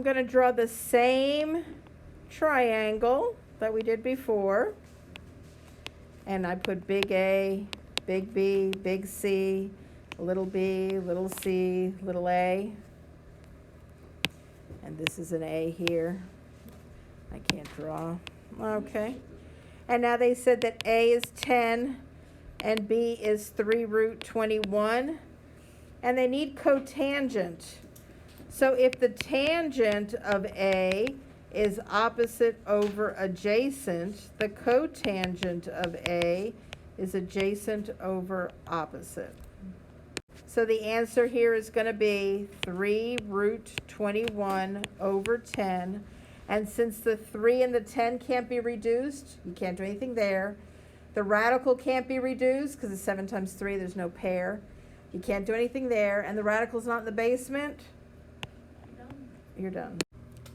I'm going to draw the same triangle that we did before. And I put big A, big B, big C, little b, little c, little a. And this is an A here. I can't draw. Okay. And now they said that A is 10 and B is 3 root 21. And they need cotangent. So if the tangent of A is opposite over adjacent, the cotangent of A is adjacent over opposite. So the answer here is going to be 3 root 21 over 10. And since the 3 and the 10 can't be reduced, you can't do anything there. The radical can't be reduced because it's 7 times 3, there's no pair. You can't do anything there. And the radical's not in the basement. You're done.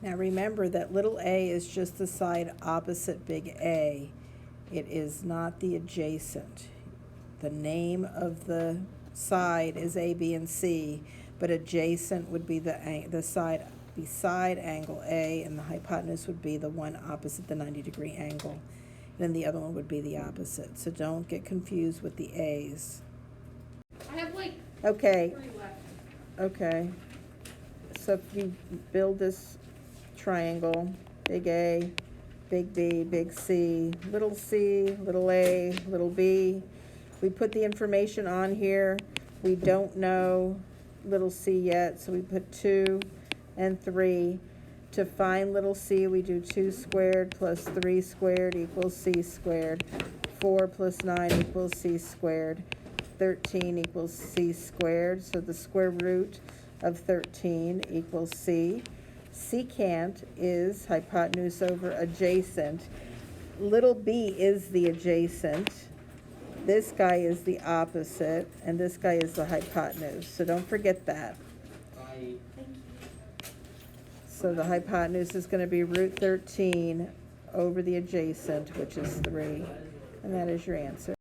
Now remember that little a is just the side opposite big A. It is not the adjacent. The name of the side is A, B, and C, but adjacent would be the side beside angle A, and the hypotenuse would be the one opposite the 90-degree angle. Then the other one would be the opposite. So don't get confused with the A's. I have like Okay. 3 left. Okay. So if you build this triangle, big A, big B, big C, little a, little b. We put the information on here. We don't know little c yet, so we put 2 and 3. To find little c, we do 2 squared plus 3 squared equals c squared. 4 plus 9 equals c squared. 13 equals c squared. So the square root of 13 equals c. Secant is hypotenuse over adjacent. Little b is the adjacent. This guy is the opposite, and this guy is the hypotenuse. So don't forget that. So the hypotenuse is going to be root 13 over the adjacent, which is 3. And that is your answer.